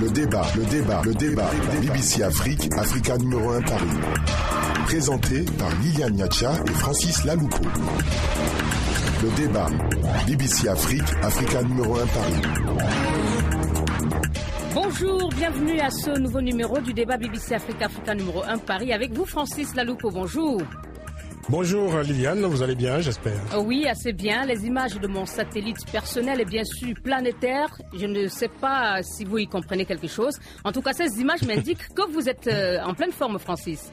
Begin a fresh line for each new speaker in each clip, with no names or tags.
Le débat. BBC Afrique, Africa numéro 1 Paris. Présenté par Liliane Niacha et Francis Laloupo. Le débat. BBC Afrique, Africa numéro 1 Paris.
Bonjour, bienvenue à ce nouveau numéro du débat BBC Africa numéro 1 Paris. Avec vous, Francis Laloupo, bonjour.
Bonjour Liliane, vous allez bien, j'espère.
Oui, assez bien. Les images de mon satellite personnel et bien sûr planétaire, je ne sais pas si vous y comprenez quelque chose. En tout cas, ces images m'indiquent que vous êtes en pleine forme, Francis.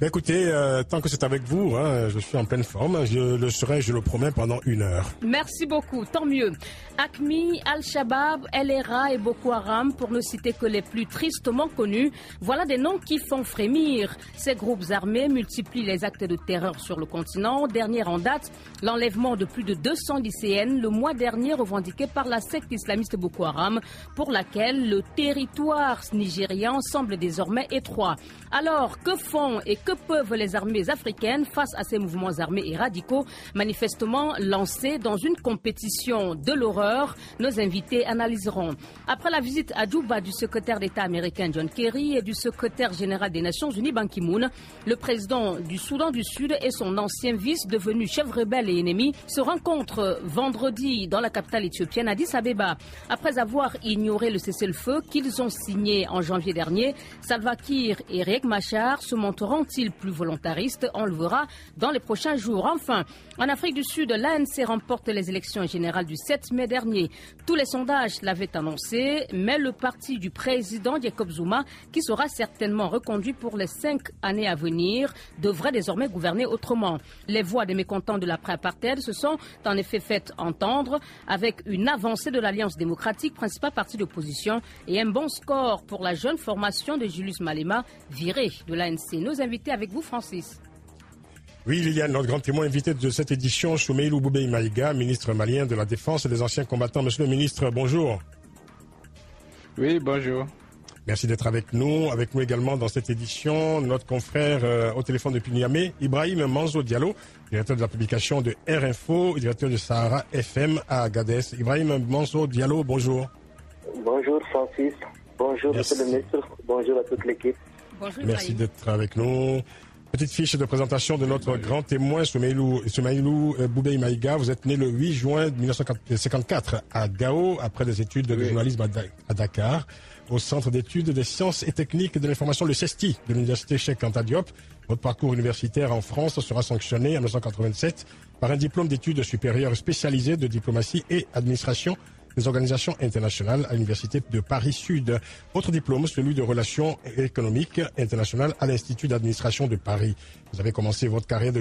Écoutez, tant que c'est avec vous, je suis en pleine forme. Je le serai, je le promets, pendant 1 heure.
Merci beaucoup, tant mieux. AQMI, Al-Shabaab, LRA et Boko Haram, pour ne citer que les plus tristement connus, voilà des noms qui font frémir. Ces groupes armés multiplient les actes de terreur sur le continent. Dernier en date, l'enlèvement de plus de 200 lycéennes le mois dernier revendiqué par la secte islamiste Boko Haram, pour laquelle le territoire nigérian semble désormais étroit. Alors, que font et que peuvent les armées africaines face à ces mouvements armés et radicaux, manifestement lancés dans une compétition de l'horreur? Nos invités analyseront. Après la visite à Djouba du secrétaire d'État américain John Kerry et du secrétaire général des Nations Unies Ban Ki-moon, le président du Soudan du Sud et son ancien vice devenu chef rebelle et ennemi se rencontrent vendredi dans la capitale éthiopienne Addis Abeba. Après avoir ignoré le cessez-le-feu qu'ils ont signé en janvier dernier, Salva Kiir et Riek Machar se montreront-ils plus volontaristes? On le verra dans les prochains jours. Enfin, en Afrique du Sud, l'ANC remporte les élections générales du 7 mai dernier. Tous les sondages l'avaient annoncé, mais le parti du président Jacob Zuma, qui sera certainement reconduit pour les 5 années à venir, devrait désormais gouverner autrement. Les voix des mécontents de l'après-apartheid se sont en effet faites entendre, avec une avancée de l'Alliance démocratique, principal parti d'opposition, et un bon score pour la jeune formation de Julius Malema, viré de l'ANC. Nos invités avec vous, Francis.
Oui, Liliane, notre grand témoin invité de cette édition, Soumeïlou Boubèye Maïga, ministre malien de la Défense et des Anciens Combattants. Monsieur le ministre, bonjour.
Oui, bonjour.
Merci d'être avec nous. Avec nous également dans cette édition, notre confrère au téléphone depuis Niamey, Ibrahim Manzo Diallo, directeur de la publication de R-Info, directeur de Sahara FM à Agadez. Ibrahim Manzo Diallo, bonjour.
Bonjour Francis, bonjour Monsieur le ministre, bonjour à toute l'équipe.
Bonjour,
Merci
Ibrahim.
d'être avec nous. Petite fiche de présentation de notre grand témoin, Soumeïlou Boubèye Maïga. Vous êtes né le 8 juin 1954 à Gao, après des études de journalisme à Dakar, au Centre d'études des sciences et techniques de l'information, le CESTI, de l'Université Cheikh Anta Diop. Votre parcours universitaire en France sera sanctionné en 1987 par un diplôme d'études supérieures spécialisées de diplomatie et administration des organisations internationales à l'Université de Paris-Sud. Autre diplôme, celui de relations économiques internationales à l'Institut d'administration de Paris. Vous avez commencé votre carrière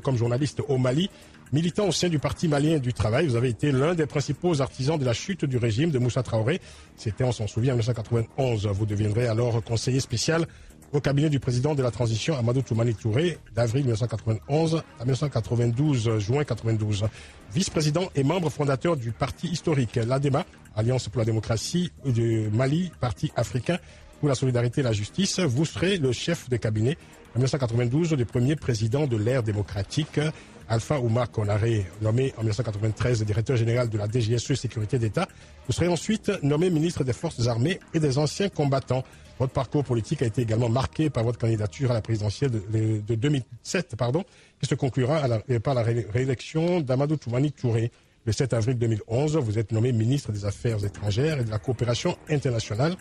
comme journaliste au Mali. Militant au sein du Parti malien du travail, vous avez été l'un des principaux artisans de la chute du régime de Moussa Traoré. C'était, on s'en souvient, en 1991. Vous deviendrez alors conseiller spécial au cabinet du président de la transition Amadou Toumani Touré d'avril 1991 à 1992, juin 92. Vice-président et membre fondateur du parti historique l'ADEMA, Alliance pour la démocratie du Mali, parti africain pour la solidarité et la justice. Vous serez le chef de cabinet en 1992 du premier président de l'ère démocratique, Alpha Oumar Konaré, nommé en 1993 directeur général de la DGSE Sécurité d'État. Vous serez ensuite nommé ministre des Forces armées et des anciens combattants. Votre parcours politique a été également marqué par votre candidature à la présidentielle de 2007, qui se conclura par la réélection d'Amadou Toumani Touré. Le 7 avril 2011, vous êtes nommé ministre des Affaires étrangères et de la coopération internationale.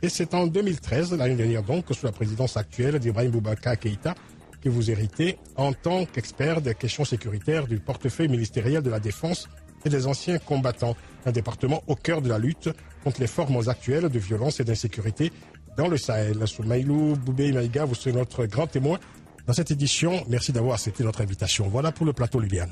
Et c'est en 2013, l'année dernière donc, sous la présidence actuelle d'Ibrahim Boubacar Keïta, que vous héritez en tant qu'expert des questions sécuritaires du portefeuille ministériel de la Défense et des anciens combattants, un département au cœur de la lutte contre les formes actuelles de violence et d'insécurité dans le Sahel. Soumeïlou Boubèye Maïga, vous serez notre grand témoin dans cette édition. Merci d'avoir accepté notre invitation. Voilà pour le plateau, Liliane.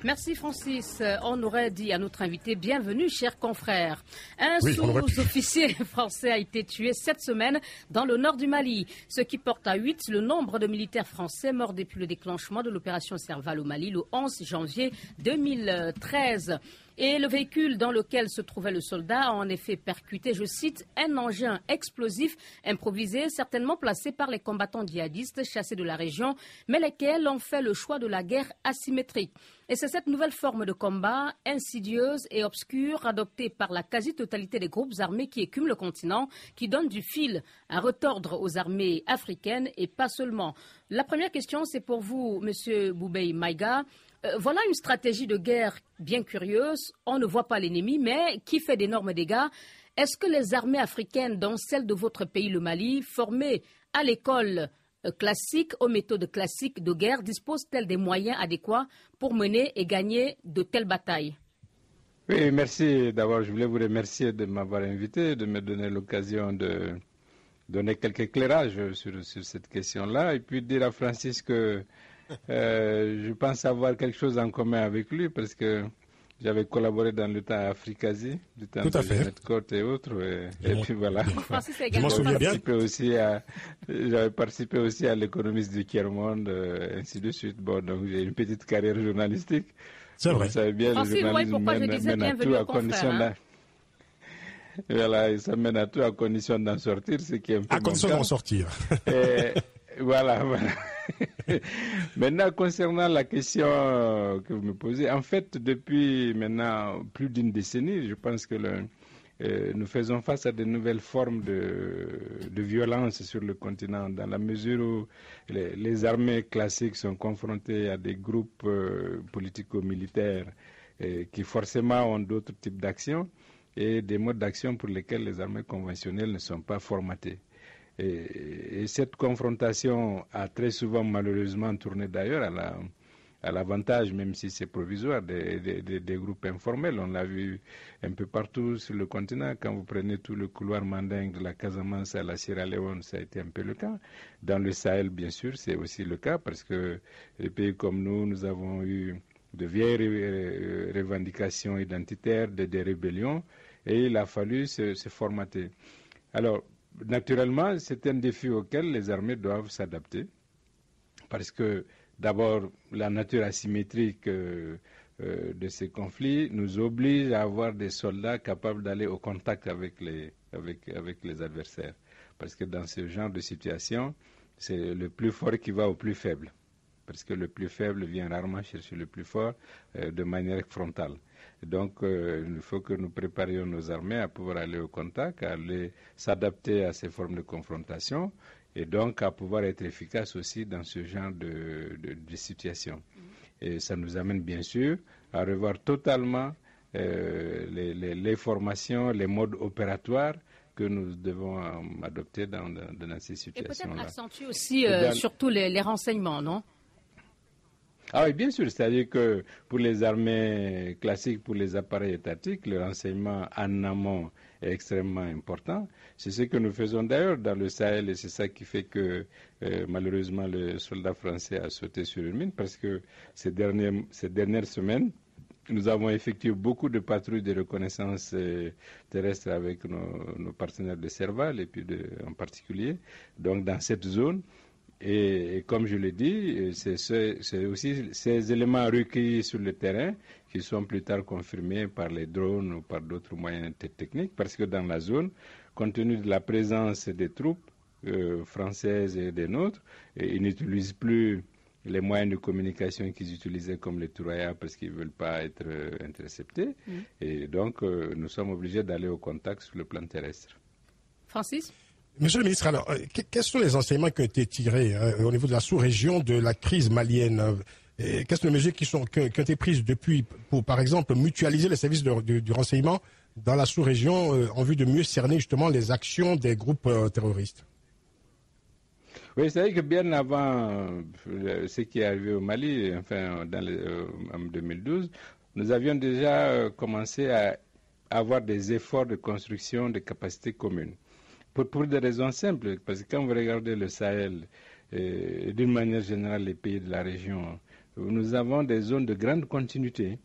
Merci Francis. On aurait dit à notre invité, bienvenue chers confrères. Un sous-officier français a été tué cette semaine dans le nord du Mali, ce qui porte à 8 le nombre de militaires français morts depuis le déclenchement de l'opération Serval au Mali le 11 janvier 2013. Et le véhicule dans lequel se trouvait le soldat a en effet percuté, je cite, un engin explosif improvisé, certainement placé par les combattants djihadistes chassés de la région, mais lesquels ont fait le choix de la guerre asymétrique. Et c'est cette nouvelle forme de combat, insidieuse et obscure, adoptée par la quasi-totalité des groupes armés qui écument le continent, qui donne du fil à retordre aux armées africaines et pas seulement. La première question, c'est pour vous, M. Boubei Maïga. Voilà une stratégie de guerre bien curieuse. On ne voit pas l'ennemi, mais qui fait d'énormes dégâts. Est-ce que les armées africaines, dont celle de votre pays, le Mali, formées à l'école classique, aux méthodes classiques de guerre, disposent-elles des moyens adéquats pour mener et gagner de telles batailles?
Oui, merci. D'abord, je voulais vous remercier de m'avoir invité, de me donner l'occasion de donner quelques éclairages sur cette question-là, et puis dire à Francis que je pense avoir quelque chose en commun avec lui, parce que j'avais collaboré dans le temps à Africasie, du temps de Jeannette Côte et autres, et puis voilà.
Je m'en souviens bien.
J'avais participé aussi à l'économiste du tiers-monde, ainsi de suite. Bon, donc j'ai une petite carrière journalistique.
C'est vrai.
Vous savez bien, le journalisme mène à tout à condition voilà, ça mène à tout à condition d'en sortir, ce qui est un peu
à condition d'en sortir.
Voilà. Maintenant, concernant la question que vous me posez, en fait, depuis maintenant plus d'une décennie, je pense que nous faisons face à de nouvelles formes de violence sur le continent, dans la mesure où les armées classiques sont confrontées à des groupes politico-militaires qui forcément ont d'autres types d'actions et des modes d'action pour lesquels les armées conventionnelles ne sont pas formatées. Et cette confrontation a très souvent malheureusement tourné d'ailleurs à l'avantage, même si c'est provisoire, des groupes informels. On l'a vu un peu partout sur le continent. Quand vous prenez tout le couloir mandingue de la Casamance à la Sierra Leone, ça a été un peu le cas. Dans le Sahel, bien sûr, c'est aussi le cas, parce que les pays comme nous avons eu de vieilles revendications identitaires, des rébellions, et il a fallu se formater. Alors, naturellement, c'est un défi auquel les armées doivent s'adapter, parce que d'abord, la nature asymétrique de ces conflits nous oblige à avoir des soldats capables d'aller au contact avec les adversaires. Parce que dans ce genre de situation, c'est le plus fort qui va au plus faible. Parce que le plus faible vient rarement chercher le plus fort de manière frontale. Donc, il faut que nous préparions nos armées à pouvoir aller au contact, à aller s'adapter à ces formes de confrontation et donc à pouvoir être efficace aussi dans ce genre de situation. Et ça nous amène bien sûr à revoir totalement les formations, les modes opératoires que nous devons adopter dans ces situations-là.
Et peut-être accentuer aussi surtout les renseignements, non ?
Ah oui, bien sûr, c'est-à-dire que pour les armées classiques, pour les appareils étatiques, le renseignement en amont est extrêmement important. C'est ce que nous faisons d'ailleurs dans le Sahel et c'est ça qui fait que malheureusement le soldat français a sauté sur une mine parce que ces dernières semaines, nous avons effectué beaucoup de patrouilles de reconnaissance terrestre avec nos partenaires de Serval et puis en particulier, donc dans cette zone. Et comme je l'ai dit, c'est aussi ces éléments recueillis sur le terrain qui sont plus tard confirmés par les drones ou par d'autres moyens techniques, parce que dans la zone, compte tenu de la présence des troupes françaises et des nôtres, ils n'utilisent plus les moyens de communication qu'ils utilisaient comme les Touraya parce qu'ils ne veulent pas être interceptés. Et donc, nous sommes obligés d'aller au contact sur le plan terrestre.
Francis ?
Monsieur le ministre, alors, quels sont les enseignements qui ont été tirés au niveau de la sous-région de la crise malienne? Quelles sont les mesures qui ont été prises depuis pour, par exemple, mutualiser les services du renseignement dans la sous-région en vue de mieux cerner justement les actions des groupes terroristes?
Oui, c'est vrai que bien avant ce qui est arrivé au Mali, enfin en 2012, nous avions déjà commencé à avoir des efforts de construction de capacités communes. Pour des raisons simples, parce que quand vous regardez le Sahel, et d'une manière générale les pays de la région, nous avons des zones de grande continuité.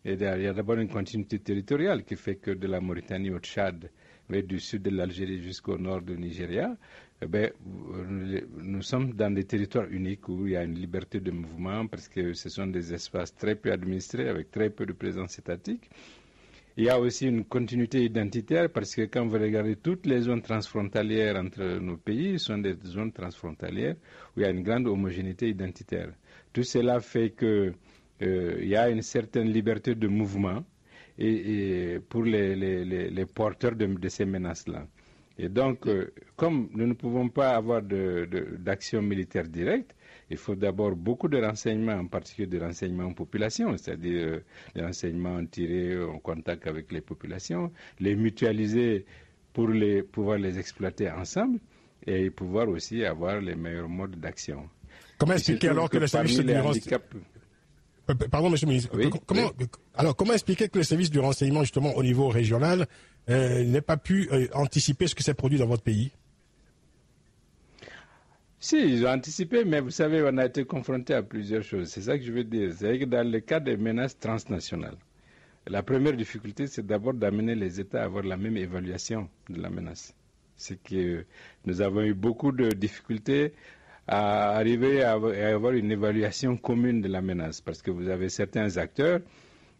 Et il y a d'abord une continuité territoriale qui fait que de la Mauritanie au Tchad, mais du sud de l'Algérie jusqu'au nord du Nigeria, nous sommes dans des territoires uniques où il y a une liberté de mouvement parce que ce sont des espaces très peu administrés avec très peu de présence étatique. Il y a aussi une continuité identitaire parce que quand vous regardez toutes les zones transfrontalières entre nos pays, sont des zones transfrontalières où il y a une grande homogénéité identitaire. Tout cela fait que il y a une certaine liberté de mouvement et pour les porteurs de ces menaces-là. Et donc, comme nous ne pouvons pas avoir d'action militaire directe, il faut d'abord beaucoup de renseignements, en particulier des renseignements en population, c'est-à-dire des renseignements tirés en contact avec les populations, les mutualiser pour pouvoir les exploiter ensemble et pouvoir aussi avoir les meilleurs modes d'action.
Comment expliquer alors que les services du renseignement... Pardon, monsieur le ministre.
Oui,
comment expliquer que les services du renseignement, justement, au niveau régional, n'aient pas pu anticiper ce qui s'est produit dans votre pays?
Si, ils ont anticipé, mais vous savez, on a été confronté à plusieurs choses. C'est ça que je veux dire. C'est que dans le cas des menaces transnationales, la première difficulté, c'est d'abord d'amener les États à avoir la même évaluation de la menace. C'est que nous avons eu beaucoup de difficultés à arriver à avoir une évaluation commune de la menace, parce que vous avez certains acteurs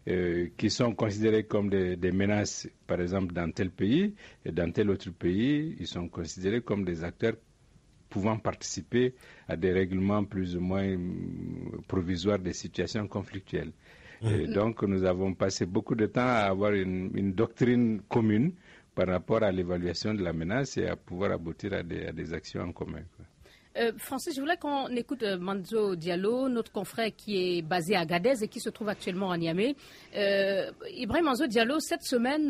qui sont considérés comme des menaces, par exemple, dans tel pays, et dans tel autre pays, ils sont considérés comme des acteurs pouvant participer à des règlements plus ou moins provisoires des situations conflictuelles. Et donc, nous avons passé beaucoup de temps à avoir une doctrine commune par rapport à l'évaluation de la menace et à pouvoir aboutir à des actions en commun.
Francis, je voulais qu'on écoute Manzo Diallo, notre confrère qui est basé à Agadez et qui se trouve actuellement à Niamey. Ibrahim Manzo Diallo, cette semaine,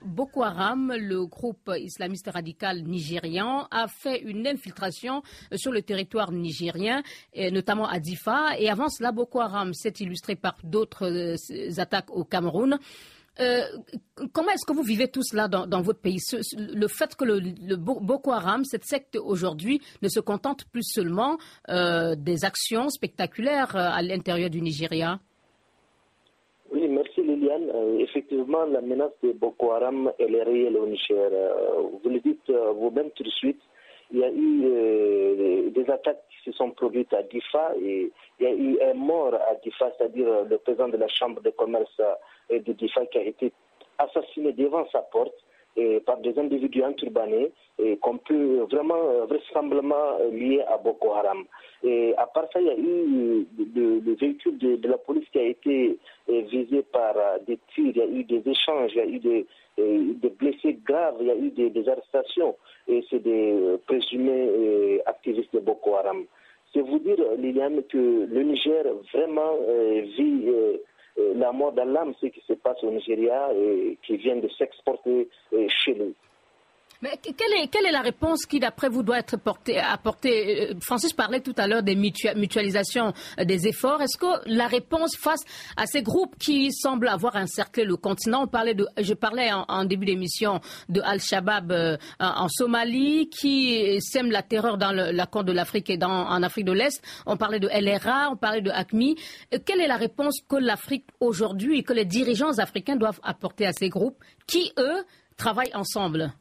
Boko Haram, le groupe islamiste radical nigérian, a fait une infiltration sur le territoire nigérien, notamment à Difa. Et avant cela, Boko Haram s'est illustré par d'autres attaques au Cameroun. Comment est-ce que vous vivez tout cela dans votre pays? Le fait que le Boko Haram, cette secte aujourd'hui, ne se contente plus seulement des actions spectaculaires à l'intérieur du Nigeria?
Oui, merci Liliane. Effectivement, la menace de Boko Haram, elle est réelle au Niger. Vous le dites vous-même tout de suite. Il y a eu des attaques qui se sont produites à Difa et il y a eu un mort à Difa, c'est-à-dire le président de la chambre de commerce de Difa qui a été assassiné devant sa porte par des individus enturbanés qu'on peut vraiment vraisemblablement lier à Boko Haram. Et à part ça, il y a eu le véhicule de la police qui a été visé par des tirs, il y a eu des échanges, il y a eu des blessés graves, il y a eu des arrestations. Et c'est des présumés activistes de Boko Haram. C'est vous dire, Liliane, que le Niger vraiment vit la mort dans l'âme, ce qui se passe au Nigeria et qui vient de s'exporter chez nous.
Mais quelle est la réponse qui, d'après vous, doit être apportée? Francis parlait tout à l'heure des mutualisations des efforts. Est-ce que la réponse face à ces groupes qui semblent avoir encerclé le continent, je parlais en début d'émission de Al-Shabaab en Somalie, qui sème la terreur dans la Corne de l'Afrique et en Afrique de l'Est. On parlait de LRA, on parlait de AQMI. Quelle est la réponse que l'Afrique aujourd'hui et que les dirigeants africains doivent apporter à ces groupes qui, eux, travaillent ensemble?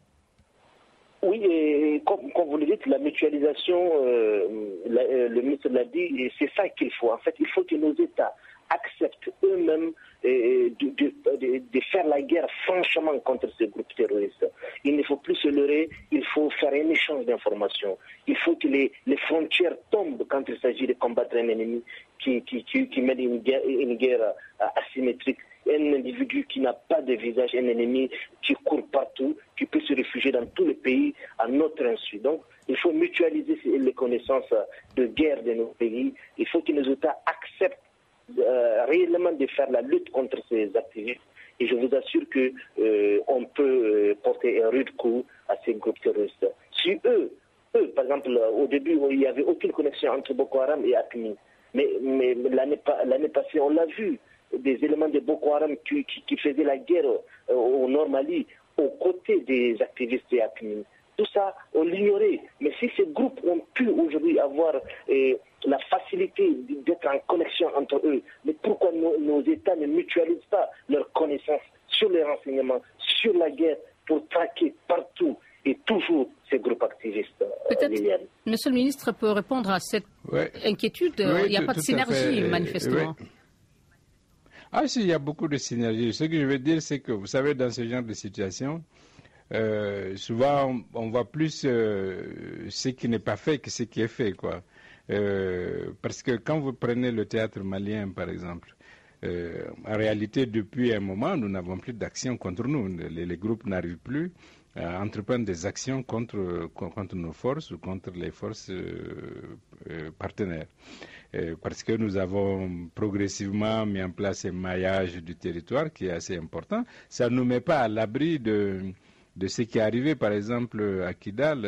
Oui, et comme vous le dites, la mutualisation, le ministre l'a dit, c'est ça qu'il faut. En fait, il faut que nos États acceptent eux-mêmes de faire la guerre franchement contre ces groupes terroristes. Il ne faut plus se leurrer, il faut faire un échange d'informations. Il faut que les frontières tombent quand il s'agit de combattre un ennemi qui mène une guerre asymétrique. Un individu qui n'a pas de visage, un ennemi qui court partout, qui peut se réfugier dans tous les pays à notre insu. Donc, il faut mutualiser les connaissances de guerre de nos pays. Il faut que nos États acceptent réellement de faire la lutte contre ces activistes. Et je vous assure qu'on peut porter un rude coup à ces groupes terroristes. Si eux, par exemple, au début, il n'y avait aucune connexion entre Boko Haram et AQMI. Mais l'année passée, on l'a vu. Des éléments de Boko Haram qui faisaient la guerre au Nord Mali aux côtés des activistes de AQMI. Tout ça, on l'ignorait. Mais si ces groupes ont pu aujourd'hui avoir la facilité d'être en connexion entre eux, mais pourquoi nos États ne mutualisent pas leurs connaissances sur les renseignements, sur la guerre, pour traquer partout et toujours ces groupes activistes?
Peut-être, Monsieur le ministre peut répondre à cette inquiétude. Il n'y a pas de synergie, manifestement.
Oui. Ah si, il y a beaucoup de synergies. Ce que je veux dire, c'est que, vous savez, dans ce genre de situation, souvent, on voit plus ce qui n'est pas fait que ce qui est fait, quoi. Parce que quand vous prenez le théâtre malien, par exemple, en réalité, depuis un moment, nous n'avons plus d'action contre nous. Les groupes n'arrivent plus à entreprendre des actions contre nos forces ou contre les forces partenaires. Parce que nous avons progressivement mis en place un maillage du territoire qui est assez important. Ça ne nous met pas à l'abri de ce qui est arrivé, par exemple, à Kidal,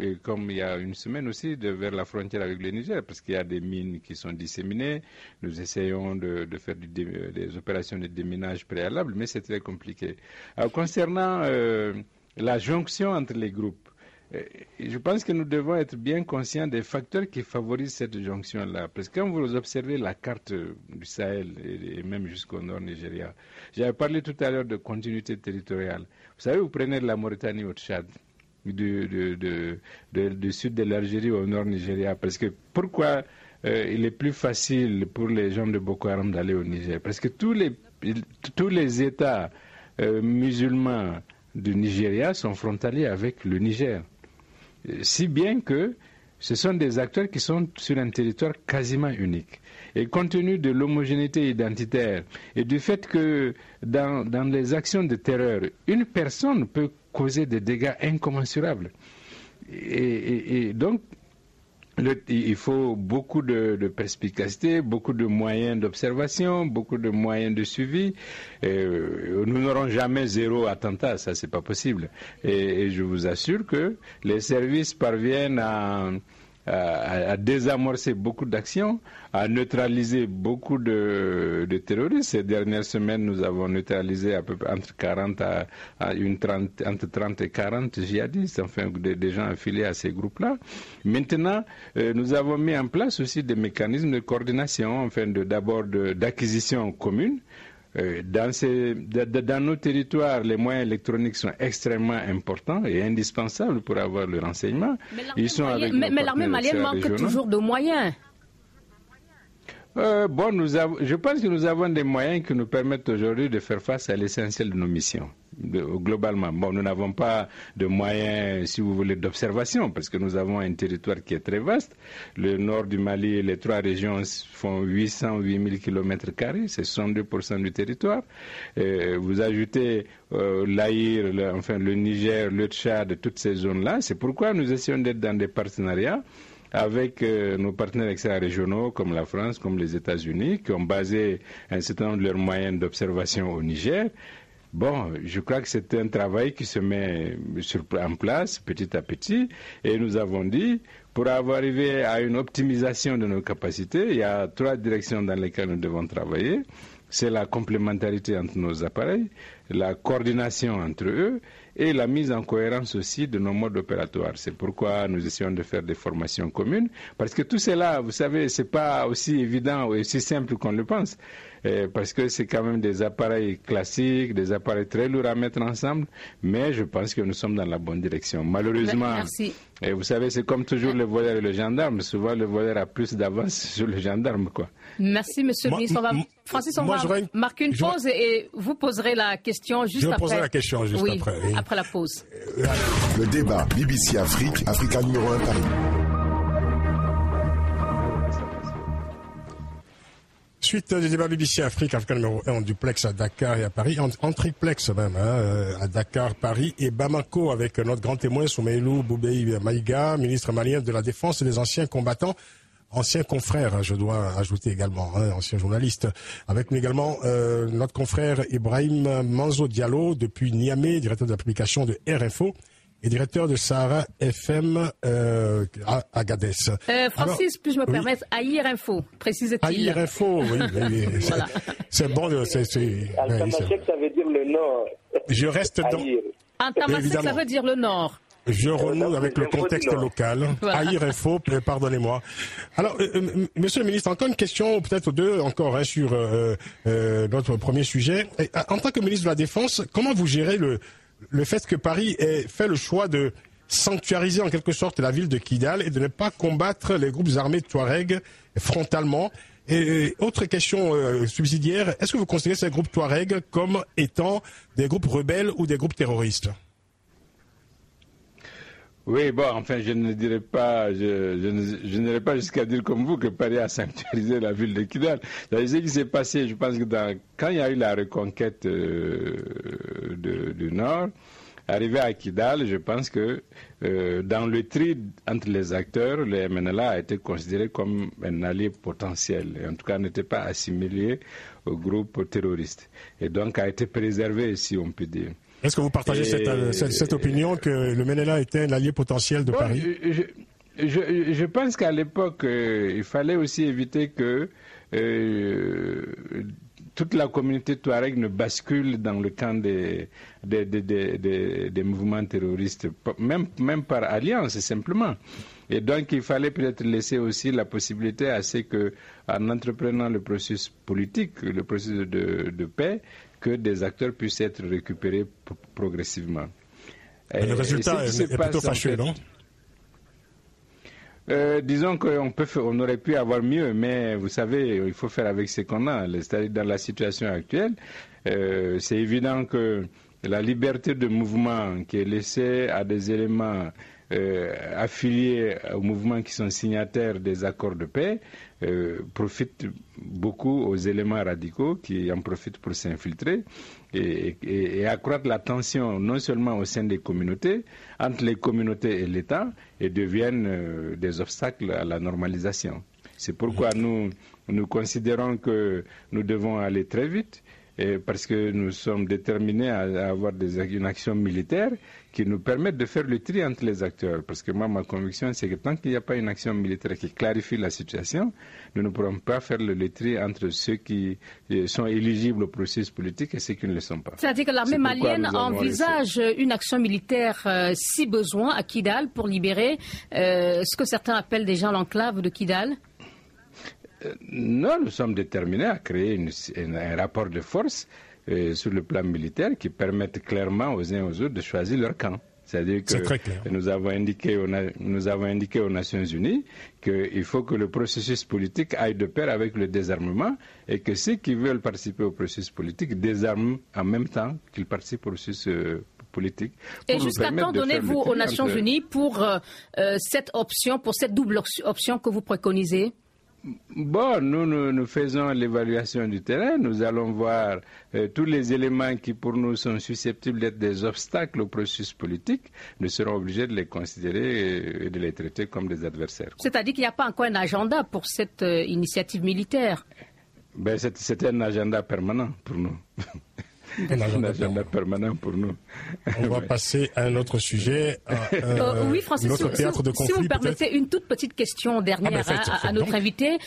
et comme il y a une semaine aussi, vers la frontière avec le Niger, parce qu'il y a des mines qui sont disséminées. Nous essayons de faire des opérations de déminage préalables, mais c'est très compliqué. Alors, concernant la jonction entre les groupes, je pense que nous devons être bien conscients des facteurs qui favorisent cette jonction-là. Parce que quand vous observez la carte du Sahel et même jusqu'au nord Nigeria, j'avais parlé tout à l'heure de continuité territoriale. Vous savez, vous prenez de la Mauritanie au Tchad, du sud de l'Algérie au nord Nigeria. Parce que pourquoi il est plus facile pour les gens de Boko Haram d'aller au Niger? Parce que tous les États musulmans du Nigeria sont frontaliers avec le Niger. Si bien que ce sont des acteurs qui sont sur un territoire quasiment unique. Et compte tenu de l'homogénéité identitaire et du fait que dans les actions de terreur, une personne peut causer des dégâts incommensurables. Et donc, il faut beaucoup de perspicacité, beaucoup de moyens d'observation, beaucoup de moyens de suivi. Nous n'aurons jamais 0 attentat, ça c'est pas possible. Et je vous assure que les services parviennent à désamorcer beaucoup d'actions, à neutraliser beaucoup de terroristes. Ces dernières semaines, nous avons neutralisé à peu près entre 30 et 40 djihadistes, enfin des gens affiliés à ces groupes-là. Maintenant, nous avons mis en place aussi des mécanismes de coordination, enfin d'abord d'acquisition commune. Dans nos territoires, les moyens électroniques sont extrêmement importants et indispensables pour avoir le renseignement.
Mais l'armée malienne manque toujours de moyens.
Je pense que nous avons des moyens qui nous permettent aujourd'hui de faire face à l'essentiel de nos missions. Globalement, nous n'avons pas de moyens, si vous voulez, d'observation, parce que nous avons un territoire qui est très vaste. Le nord du Mali et les 3 régions font 808 000 km², c'est 62% du territoire. Vous ajoutez l'Aïr, le Niger, le Tchad, toutes ces zones-là. C'est pourquoi nous essayons d'être dans des partenariats avec nos partenaires extra-régionaux comme la France, comme les États-Unis, qui ont basé un certain nombre de leurs moyens d'observation au Niger. Je crois que c'est un travail qui se met en place petit à petit, et nous avons dit, pour arriver à une optimisation de nos capacités, il y a 3 directions dans lesquelles nous devons travailler. C'est la complémentarité entre nos appareils, la coordination entre eux et la mise en cohérence aussi de nos modes opératoires. C'est pourquoi nous essayons de faire des formations communes, parce que tout cela, vous savez, c'est pas aussi évident ou aussi simple qu'on le pense, parce que c'est quand même des appareils classiques, des appareils très lourds à mettre ensemble, mais je pense que nous sommes dans la bonne direction. Malheureusement, et vous savez, c'est comme toujours le voleur et le gendarme, souvent le voleur a plus d'avance sur le gendarme, quoi.
Merci, monsieur le ministre. Francis, on va marquer une pause et vous poserez la question juste après.
Je poserai la question juste après. Oui.
Après la pause.
Le débat BBC Afrique, Africa numéro 1 Paris.
Suite du débat BBC Afrique, Africa numéro 1 en duplex à Dakar et à Paris, en triplex même, à Dakar, Paris et Bamako, avec notre grand témoin Soumeylou Boubèye Maïga, ministre malien de la Défense et des anciens combattants. Ancien confrère, je dois ajouter également, ancien journaliste. Avec nous également notre confrère Ibrahim Manzo Diallo, depuis Niamey, directeur de la publication de RFO et directeur de Sahara FM à Agadez.
Francis, puis-je me permettre, Aïr Info, précise-t-il.
Aïr Info, oui. Voilà. C'est bon.
Ça veut dire le Nord.
Je reste dans...
En tamasek, ça veut dire le Nord.
Je renoue avec le contexte local. Voilà. Aïr Info, pardonnez-moi. Alors, monsieur le ministre, encore une question, peut-être 2 encore, sur notre premier sujet. En tant que ministre de la Défense, comment vous gérez le fait que Paris ait fait le choix de sanctuariser en quelque sorte la ville de Kidal et de ne pas combattre les groupes armés Touareg frontalement? Et autre question subsidiaire, est-ce que vous considérez ces groupes Touareg comme étant des groupes rebelles ou des groupes terroristes?
Oui, bon, enfin, je ne dirais pas, je n'irai pas jusqu'à dire comme vous que Paris a sanctuarisé la ville de Kidal. Ce qui s'est passé, je pense que quand il y a eu la reconquête du Nord, arrivé à Kidal, je pense que dans le tri entre les acteurs, le MNLA a été considéré comme un allié potentiel, et en tout cas n'était pas assimilé au groupe terroriste, et donc a été préservé, si on peut dire.
Est-ce que vous partagez cette opinion que le MNLA était un allié potentiel de Paris?
Je pense qu'à l'époque, il fallait aussi éviter que toute la communauté Touareg ne bascule dans le camp des mouvements terroristes, même par alliance simplement. Et donc il fallait peut-être laisser aussi la possibilité à ce que, en entreprenant le processus politique, le processus de paix, que des acteurs puissent être récupérés progressivement.
Le résultat est plutôt fâcheux, non?
Disons qu'on aurait pu avoir mieux, mais vous savez, il faut faire avec ce qu'on a. C'est-à-dire, dans la situation actuelle, c'est évident que la liberté de mouvement qui est laissée à des éléments affiliés aux mouvements qui sont signataires des accords de paix profite beaucoup aux éléments radicaux qui en profitent pour s'infiltrer et accroître la tension non seulement au sein des communautés, entre les communautés et l'État, et deviennent des obstacles à la normalisation. C'est pourquoi nous considérons que nous devons aller très vite, parce que nous sommes déterminés à avoir une action militaire qui nous permette de faire le tri entre les acteurs. Parce que moi, ma conviction, c'est que tant qu'il n'y a pas une action militaire qui clarifie la situation, nous ne pourrons pas faire le tri entre ceux qui sont éligibles au processus politique et ceux qui ne le sont pas.
C'est-à-dire que l'armée malienne envisage une action militaire, si besoin, à Kidal pour libérer ce que certains appellent déjà l'enclave de Kidal?
Non, nous sommes déterminés à créer un rapport de force sur le plan militaire qui permette clairement aux uns et aux autres de choisir leur camp. C'est-à-dire que nous avons indiqué aux Nations Unies qu'il faut que le processus politique aille de pair avec le désarmement et que ceux qui veulent participer au processus politique désarment en même temps qu'ils participent au processus politique.
Et jusqu'à quand donnez-vous aux Nations Unies pour cette option, pour cette double option que vous préconisez?
Bon, nous faisons l'évaluation du terrain, nous allons voir tous les éléments qui pour nous sont susceptibles d'être des obstacles au processus politique, nous serons obligés de les considérer et de les traiter comme des adversaires.
C'est-à-dire qu'il n'y a pas encore un agenda pour cette initiative militaire?
Ben, c'est un agenda permanent pour nous. Un agenda permanent pour nous.
On va passer à un autre sujet,
oui, Francis,
notre théâtre de conflit.
Si vous permettez une toute petite question dernière à notre invité.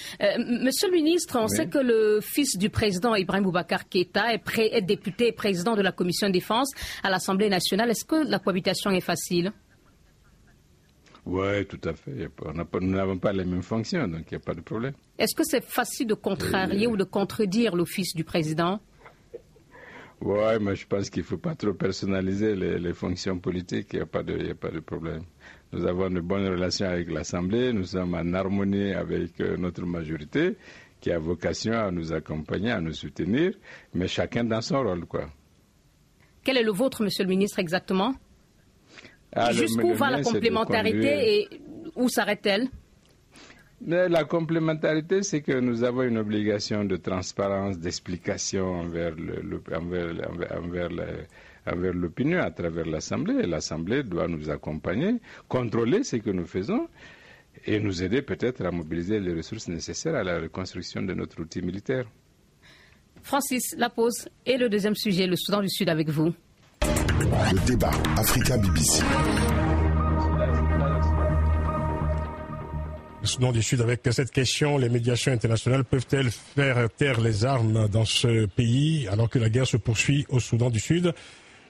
Monsieur le ministre, on sait que le fils du président Ibrahim Boubacar Keïta est député et président de la commission défense à l'Assemblée nationale. Est-ce que la cohabitation est facile?
Oui, tout à fait. Nous n'avons pas les mêmes fonctions, donc il n'y a pas de problème.
Est-ce que c'est facile de contrarier ou de contredire le fils du président?
Oui, mais je pense qu'il ne faut pas trop personnaliser les fonctions politiques, il n'y a pas de problème. Nous avons de bonnes relations avec l'Assemblée, nous sommes en harmonie avec notre majorité, qui a vocation à nous accompagner, à nous soutenir, mais chacun dans son rôle, quoi.
Quel est le vôtre, monsieur le ministre, exactement? Jusqu'où va la complémentarité et où s'arrête-t-elle?
La complémentarité, c'est que nous avons une obligation de transparence, d'explication envers l'opinion à travers l'Assemblée. Et l'Assemblée doit nous accompagner, contrôler ce que nous faisons et nous aider peut-être à mobiliser les ressources nécessaires à la reconstruction de notre outil militaire.
Francis, la pause et le deuxième sujet, le Soudan du Sud avec vous.
Le débat Africa BBC.
Le Soudan du Sud, avec cette question, les médiations internationales peuvent-elles faire taire les armes dans ce pays alors que la guerre se poursuit au Soudan du Sud?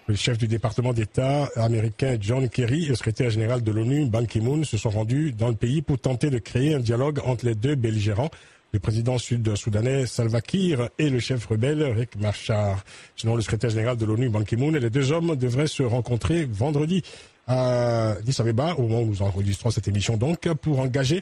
Le chef du département d'État américain John Kerry et le secrétaire général de l'ONU Ban Ki-moon se sont rendus dans le pays pour tenter de créer un dialogue entre les deux belligérants, le président sud-soudanais Salva Kiir et le chef rebelle Riek Machar. Selon le secrétaire général de l'ONU Ban Ki-moon, les deux hommes devraient se rencontrer vendredi à Addis Abeba, au moment où nous enregistrons cette émission donc, pour engager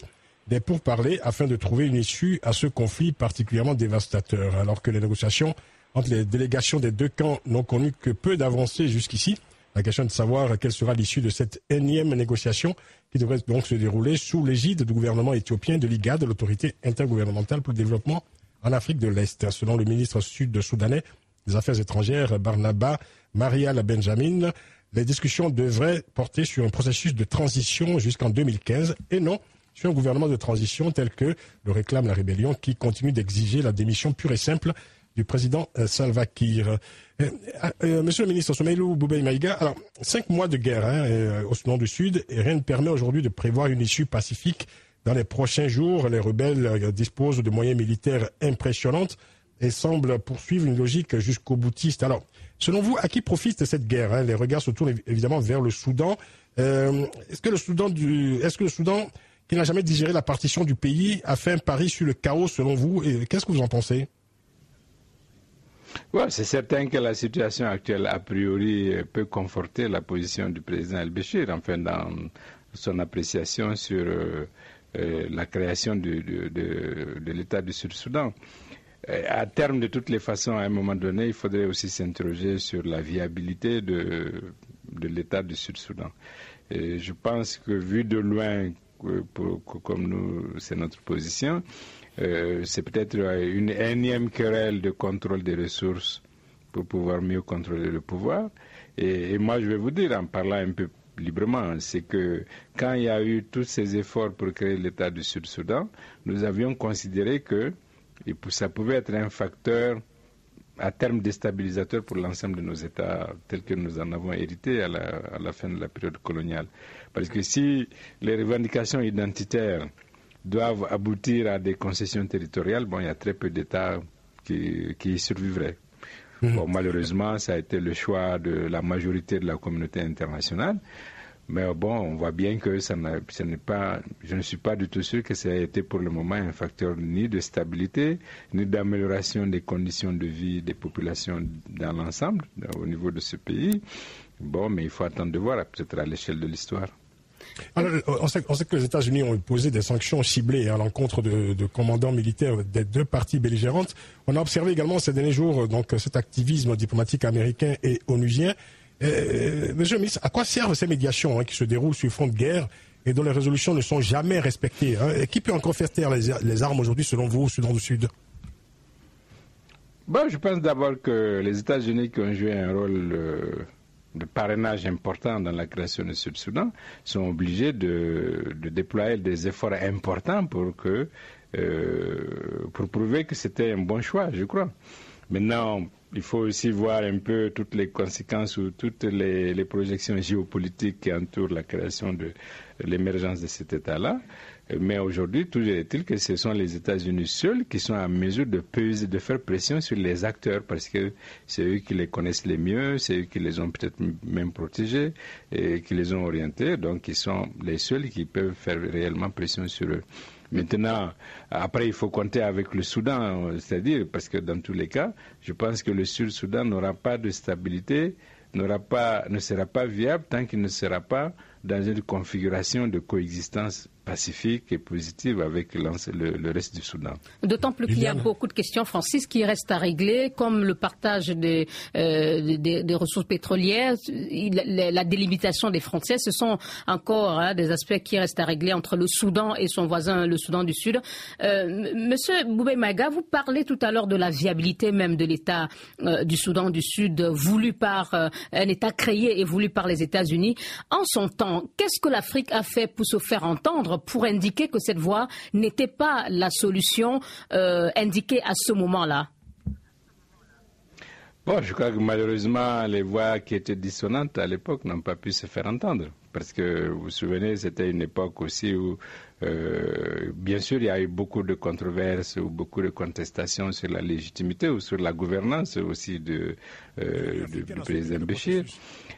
des pourparlers afin de trouver une issue à ce conflit particulièrement dévastateur. Alors que les négociations entre les délégations des deux camps n'ont connu que peu d'avancées jusqu'ici, la question est de savoir quelle sera l'issue de cette énième négociation qui devrait donc se dérouler sous l'égide du gouvernement éthiopien de l'IGAD, l'autorité intergouvernementale pour le développement en Afrique de l'Est. Selon le ministre sud-soudanais des Affaires étrangères, Barnaba Marial Benjamin, les discussions devraient porter sur un processus de transition jusqu'en 2015 et non sur un gouvernement de transition tel que le réclame la rébellion qui continue d'exiger la démission pure et simple du président Salva Kiir. Monsieur le ministre Soumeylou Boubèye-Maïga, alors 5 mois de guerre au Soudan du Sud et rien ne permet aujourd'hui de prévoir une issue pacifique dans les prochains jours. Les rebelles disposent de moyens militaires impressionnants et semblent poursuivre une logique jusqu'au boutiste. Alors, selon vous, à qui profite cette guerre? Les regards se tournent évidemment vers le Soudan. Est-ce que le Soudan, qui n'a jamais digéré la partition du pays, a fait un pari sur le chaos selon vous? Et qu'est-ce que vous en pensez?
Ouais, c'est certain que la situation actuelle, a priori, peut conforter la position du président El-Béchir, enfin, dans son appréciation sur la création de l'État du Sud-Soudan. À terme, de toutes les façons, à un moment donné, il faudrait aussi s'interroger sur la viabilité de l'État du Sud-Soudan. Et je pense que, vu de loin, comme nous, c'est notre position, c'est peut-être une énième querelle de contrôle des ressources pour pouvoir mieux contrôler le pouvoir. Et moi, je vais vous dire, en parlant un peu librement, c'est que quand il y a eu tous ces efforts pour créer l'État du Sud-Soudan, nous avions considéré que ça pouvait être un facteur à terme déstabilisateur pour l'ensemble de nos États tels que nous en avons hérité à la fin de la période coloniale. Parce que si les revendications identitaires doivent aboutir à des concessions territoriales, il y a très peu d'États qui y survivraient. Bon, malheureusement, ça a été le choix de la majorité de la communauté internationale. Mais bon, on voit bien que je ne suis pas du tout sûr que ça ait été pour le moment un facteur ni de stabilité, ni d'amélioration des conditions de vie des populations dans l'ensemble, au niveau de ce pays. Bon, mais il faut attendre de voir, peut-être à l'échelle de l'histoire.
Alors, on sait que les États-Unis ont imposé des sanctions ciblées à l'encontre de commandants militaires des deux parties belligérantes. On a observé également ces derniers jours donc, cet activisme diplomatique américain et onusien. Monsieur le ministre, à quoi servent ces médiations qui se déroulent sur fond de guerre et dont les résolutions ne sont jamais respectées? Et qui peut encore faire taire les armes aujourd'hui, selon vous, au Soudan du Sud?
Je pense d'abord que les États-Unis qui ont joué un rôle de parrainage important dans la création du Sud-Soudan sont obligés de déployer des efforts importants pour prouver que c'était un bon choix, je crois. Maintenant, il faut aussi voir un peu toutes les conséquences ou toutes les projections géopolitiques qui entourent la création de l'émergence de cet État-là. Mais aujourd'hui, toujours est-il que ce sont les États-Unis seuls qui sont en mesure de faire pression sur les acteurs parce que c'est eux qui les connaissent les mieux, c'est eux qui les ont peut-être même protégés et qui les ont orientés. Donc, ils sont les seuls qui peuvent faire réellement pression sur eux. Maintenant, après, il faut compter avec le Soudan, c'est-à-dire, parce que dans tous les cas, je pense que le Sud-Soudan n'aura pas de stabilité, ne sera pas viable tant qu'il ne sera pas dans une configuration de coexistence pacifique et positive avec le reste du Soudan.
D'autant plus qu'il y a beaucoup de questions, Francis, qui restent à régler, comme le partage des ressources pétrolières, la délimitation des frontières. Ce sont encore des aspects qui restent à régler entre le Soudan et son voisin, le Soudan du Sud. Monsieur Boubèye-Maïga, vous parlez tout à l'heure de la viabilité même de l'État du Soudan du Sud, voulu par un État créé et voulu par les États-Unis. En son temps, qu'est-ce que l'Afrique a fait pour se faire entendre, pour indiquer que cette voie n'était pas la solution indiquée à ce moment-là?
Je crois que malheureusement, les voix qui étaient dissonantes à l'époque n'ont pas pu se faire entendre. Parce que, vous vous souvenez, c'était une époque aussi où, bien sûr, il y a eu beaucoup de controverses ou beaucoup de contestations sur la légitimité ou sur la gouvernance aussi du président Béchir.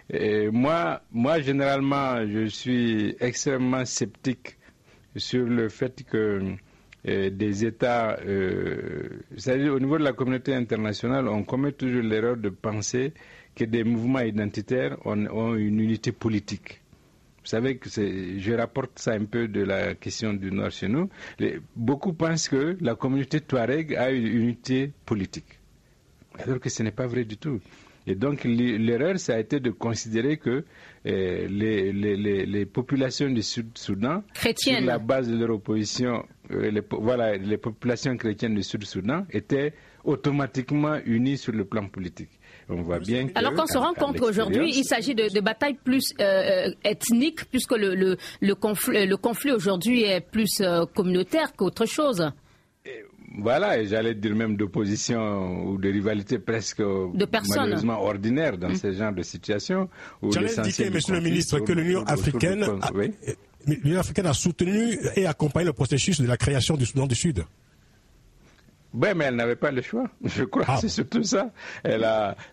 Et moi, généralement, je suis extrêmement sceptique sur le fait que des États, c'est-à-dire au niveau de la communauté internationale, on commet toujours l'erreur de penser que des mouvements identitaires ont une unité politique. Vous savez que je rapporte ça un peu de la question du Nord chez nous. Beaucoup pensent que la communauté Touareg a une unité politique, alors que ce n'est pas vrai du tout. Et donc l'erreur, ça a été de considérer que les populations du Sud-Soudan, sur la base de leur opposition, les populations chrétiennes du Sud-Soudan étaient automatiquement unies sur le plan politique. On voit bien que,
alors qu'on se rend compte qu'aujourd'hui, il s'agit de batailles plus ethniques, puisque le conflit aujourd'hui est plus communautaire qu'autre chose.
Voilà, et j'allais dire même d'opposition ou de rivalité presque malheureusement ordinaire dans ce genre de situation.
J'allais indiquer, monsieur le ministre, que l'Union africaine a soutenu et accompagné le processus de la création du Soudan du Sud.
Oui, mais elle n'avait pas le choix. Je crois que c'est surtout ça.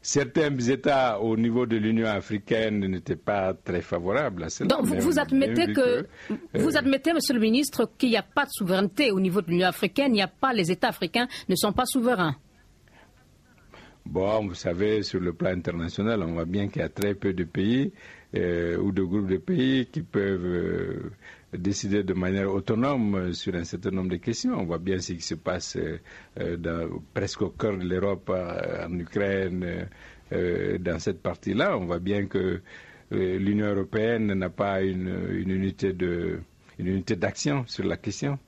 Certains États au niveau de l'Union africaine n'étaient pas très favorables à cela.
Donc vous admettez vous admettez, monsieur le ministre, qu'il n'y a pas de souveraineté au niveau de l'Union africaine, les États africains ne sont pas souverains.
Bon, vous savez, sur le plan international, on voit bien qu'il y a très peu de pays ou de groupes de pays qui peuvent décider de manière autonome sur un certain nombre de questions. On voit bien ce qui se passe presque au cœur de l'Europe, en Ukraine, dans cette partie-là. On voit bien que l'Union européenne n'a pas une unité d'action sur la question.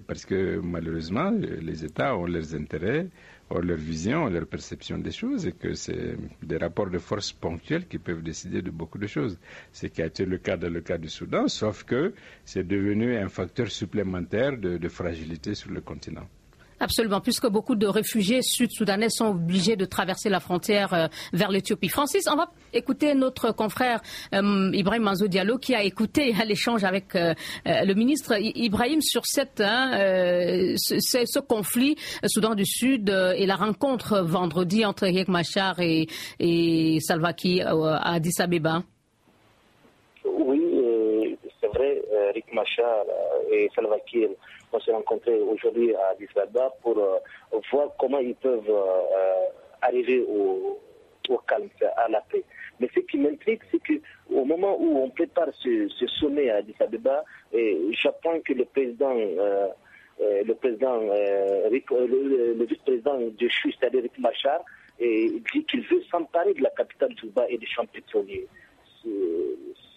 Parce que malheureusement, les États ont leurs intérêts, ont leur vision, ont leur perception des choses, et que c'est des rapports de force ponctuels qui peuvent décider de beaucoup de choses. Ce qui a été le cas dans le cas du Soudan, sauf que c'est devenu un facteur supplémentaire de fragilité sur le continent.
Absolument, puisque beaucoup de réfugiés sud-soudanais sont obligés de traverser la frontière vers l'Éthiopie. Francis, on va écouter notre confrère Ibrahim Manzo Diallo qui a écouté l'échange avec le ministre. Ibrahim, sur ce conflit Soudan du Sud et la rencontre vendredi entre Riek Machar et Salva Kiir à Addis Abeba.
Oui, c'est vrai, Riek Machar et Salva Kiir vont se rencontrer aujourd'hui à Addis Abeba pour voir comment ils peuvent arriver au calme, à la paix. Mais ce qui m'intrigue, c'est qu'au moment où on prépare ce sommet à Addis Abeba, j'apprends que le vice-président de CHU, c'est-à-dire Riek Machar, dit qu'il veut s'emparer de la capitale Djouba et des champs pétroliers.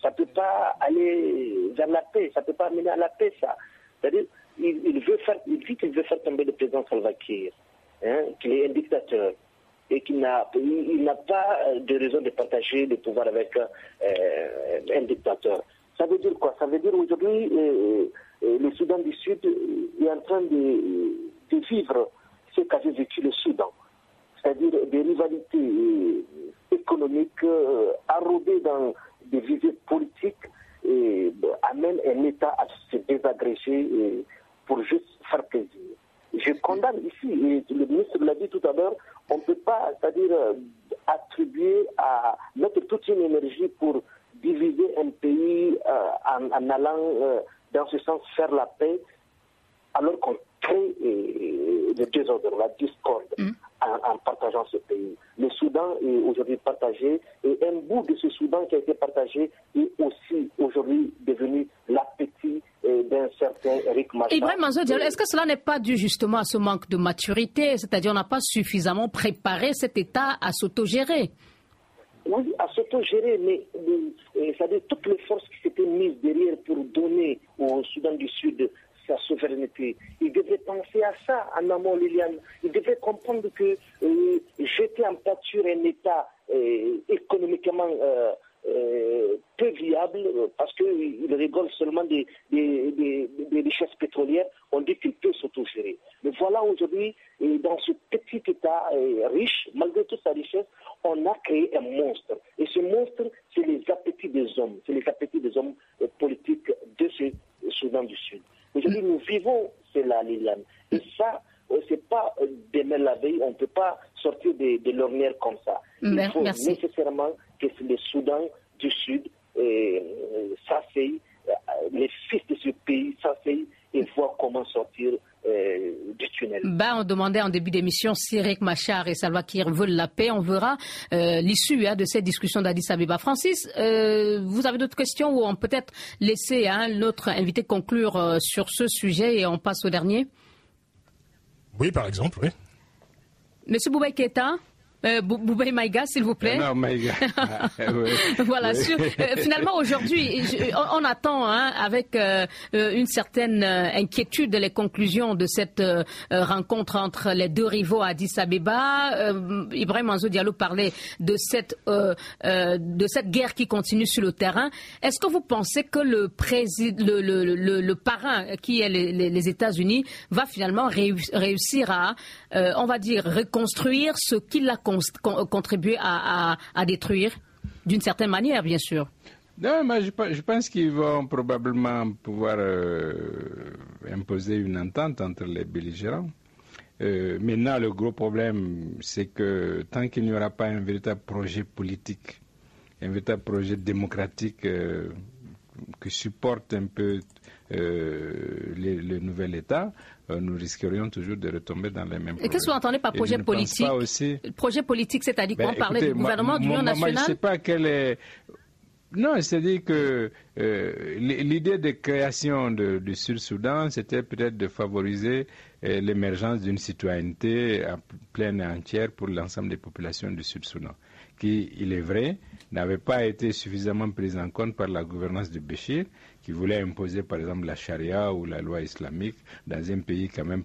Ça ne peut pas aller vers la paix, ça ne peut pas mener à la paix, ça. C'est-à-dire, il dit qu'il veut faire tomber le président Salva Kiir, qu'il est un dictateur et qu'il n'a pas de raison de partager le pouvoir avec un dictateur. Ça veut dire quoi? Ça veut dire aujourd'hui le Soudan du Sud est en train de vivre ce qu'avait vécu le Soudan, c'est-à-dire des rivalités économiques enrobées dans des visées politiques et amènent un État à se désagréger pour juste faire plaisir. Je condamne ici, et le ministre l'a dit tout à l'heure, on ne peut pas, c'est-à-dire mettre toute une énergie pour diviser un pays en allant dans ce sens faire la paix, alors qu'on crée le désordre, la discorde en partageant ce pays. Le Soudan est aujourd'hui partagé et un bout de ce Soudan qui a été partagé est aussi aujourd'hui devenu l'appétit d'un certain Riek Machar.
Ibrahim Manzo Diallo, est-ce que cela n'est pas dû justement à ce manque de maturité, c'est-à-dire on n'a pas suffisamment préparé cet État à s'autogérer?
Oui, à s'autogérer, mais c'est-à-dire toutes les forces qui s'étaient mises derrière pour donner au Soudan du Sud sa souveraineté. Il devrait penser à ça en amont, Liliane. Il devrait comprendre que jeter en pâture un État économiquement peu viable, parce qu'il rigole seulement des richesses pétrolières, on dit qu'il peut s'autogérer. Mais voilà aujourd'hui, dans ce petit État riche, malgré toute sa richesse, on a créé un monstre. Et ce monstre, c'est les appétits des hommes. C'est les appétits des hommes politiques de ce Soudan du Sud. Aujourd'hui, nous vivons cela, Liliane. Et ça, c'est pas demain la veille, on ne peut pas sortir de l'ornière comme ça. Il faut nécessairement que le Soudan du Sud s'asseye, les fils de ce pays s'asseyent et voir comment sortir du tunnel.
On demandait en début d'émission si Riek Machar et Salva Kiir veulent la paix. On verra l'issue de cette discussion d'Addis Abeba. Francis, vous avez d'autres questions ou on peut peut-être laisser notre invité conclure sur ce sujet et on passe au dernier?
Oui, par exemple, oui.
Monsieur Boubaye Keïta, Boubaye Maïga, s'il vous plaît.
Non, Maïga.
Voilà. Finalement, aujourd'hui, on attend avec une certaine inquiétude les conclusions de cette rencontre entre les deux rivaux à Addis Abeba. Ibrahim Manzo Diallo parlait de cette guerre qui continue sur le terrain. Est-ce que vous pensez que le parrain qui est les États-Unis va finalement réussir à, on va dire, reconstruire ce qu'il a contribué à détruire, d'une certaine manière, bien sûr?
Non, mais je pense qu'ils vont probablement pouvoir imposer une entente entre les belligérants. Maintenant, le gros problème, c'est que tant qu'il n'y aura pas un véritable projet politique, un véritable projet démocratique qui supporte un peu le nouvel État, nous risquerions toujours de retomber dans les mêmes problèmes.
Et qu'est-ce que vous entendez par projet politique? Projet politique, c'est-à-dire qu'on parlait du gouvernement d'union nationale?
Je ne sais pas quelle est... Non, c'est-à-dire que l'idée de création du Sud-Soudan, c'était peut-être de favoriser l'émergence d'une citoyenneté pleine et entière pour l'ensemble des populations du Sud-Soudan, qui, il est vrai, n'avait pas été suffisamment prise en compte par la gouvernance de Béchir, qui voulait imposer par exemple la charia ou la loi islamique dans un pays quand même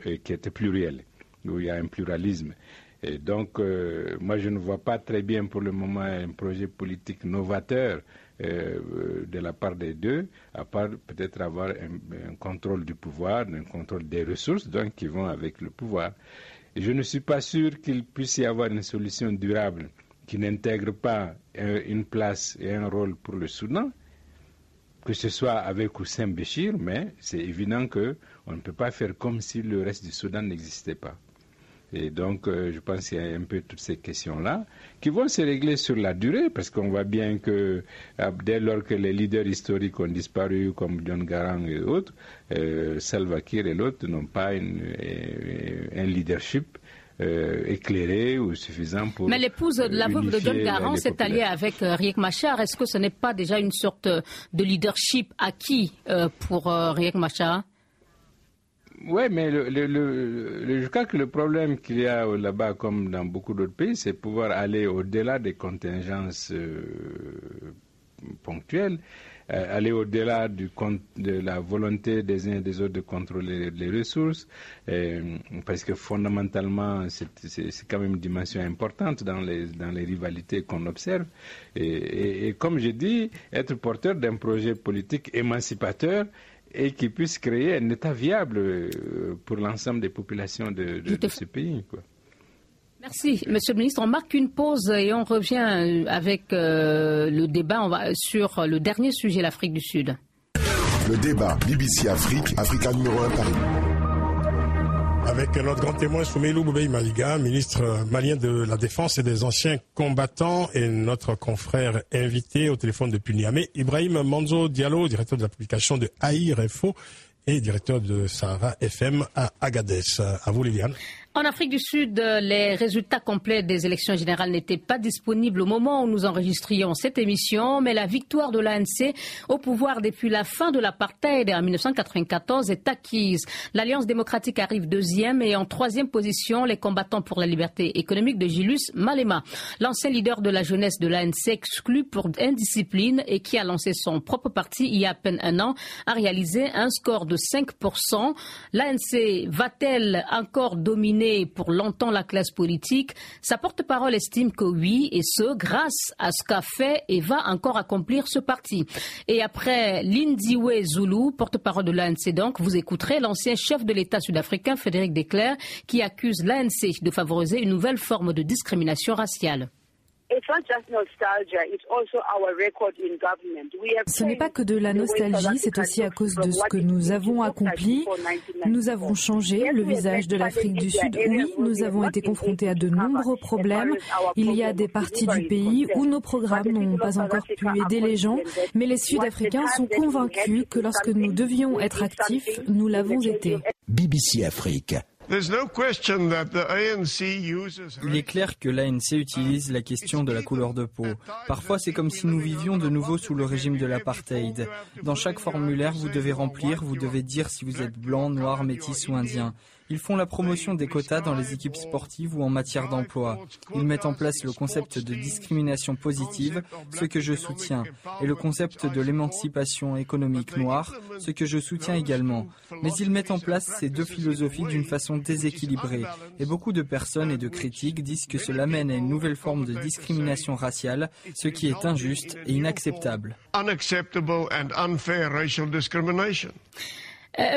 qui était pluriel, où il y a un pluralisme. Et donc, moi je ne vois pas très bien pour le moment un projet politique novateur de la part des deux, à part peut-être avoir un contrôle du pouvoir, un contrôle des ressources donc qui vont avec le pouvoir. Et je ne suis pas sûr qu'il puisse y avoir une solution durable qui n'intègre pas une place et un rôle pour le Soudan, que ce soit avec ou sans Béchir, mais c'est évident qu'on ne peut pas faire comme si le reste du Soudan n'existait pas. Et donc, je pense qu'il y a un peu toutes ces questions-là qui vont se régler sur la durée, parce qu'on voit bien que dès lors que les leaders historiques ont disparu, comme John Garang et autres, Salva Kiir et l'autre n'ont pas un leadership éclairé ou suffisant pour...
Mais l'épouse de la veuve de John Garang s'est alliée avec Riek Machar. Est-ce que ce n'est pas déjà une sorte de leadership acquis pour Riek Machar?
Oui, mais je crois que le problème qu'il y a là-bas, comme dans beaucoup d'autres pays, c'est pouvoir aller au-delà des contingences ponctuelles, aller au-delà de la volonté des uns et des autres de contrôler les ressources, parce que fondamentalement, c'est quand même une dimension importante dans les rivalités qu'on observe. Et comme je dis, être porteur d'un projet politique émancipateur et qui puisse créer un État viable pour l'ensemble des populations de ce pays, quoi.
Merci, Monsieur le Ministre. On marque une pause et on revient avec le débat sur le dernier sujet, l'Afrique du Sud.
Le débat BBC Afrique, Africa numéro 1 Paris.
Avec notre grand témoin Soumeylou Boubaye Maïga, ministre malien de la Défense et des anciens combattants, et notre confrère invité au téléphone depuis Niamey, Ibrahim Manzo Diallo, directeur de la publication de Aïr Info et directeur de Sahara FM à Agadez. À vous, Liliane.
En Afrique du Sud, les résultats complets des élections générales n'étaient pas disponibles au moment où nous enregistrions cette émission, mais la victoire de l'ANC au pouvoir depuis la fin de l'apartheid en 1994 est acquise. L'Alliance démocratique arrive deuxième et en troisième position, les combattants pour la liberté économique de Julius Malema. L'ancien leader de la jeunesse de l'ANC exclu pour indiscipline et qui a lancé son propre parti il y a à peine un an a réalisé un score de 5%. L'ANC va-t-elle encore dominer pour longtemps la classe politique? Sa porte-parole estime que oui, et ce, grâce à ce qu'a fait et va encore accomplir ce parti. Et après Lindiwe Zulu, porte-parole de l'ANC donc, vous écouterez l'ancien chef de l'État sud-africain, Frédéric Declercq, qui accuse l'ANC de favoriser une nouvelle forme de discrimination raciale.
Ce n'est pas que de la nostalgie, c'est aussi à cause de ce que nous avons accompli. Nous avons changé le visage de l'Afrique du Sud. Oui, nous avons été confrontés à de nombreux problèmes. Il y a des parties du pays où nos programmes n'ont pas encore pu aider les gens, mais les Sud-Africains sont convaincus que lorsque nous devions être actifs, nous l'avons été.
BBC Afrique.
Il est clair que l'ANC utilise la question de la couleur de peau. Parfois, c'est comme si nous vivions de nouveau sous le régime de l'apartheid. Dans chaque formulaire, vous devez remplir, vous devez dire si vous êtes blanc, noir, métis ou indien. Ils font la promotion des quotas dans les équipes sportives ou en matière d'emploi. Ils mettent en place le concept de discrimination positive, ce que je soutiens, et le concept de l'émancipation économique noire, ce que je soutiens également. Mais ils mettent en place ces deux philosophies d'une façon déséquilibrée. Et beaucoup de personnes et de critiques disent que cela mène à une nouvelle forme de discrimination raciale, ce qui est injuste et inacceptable.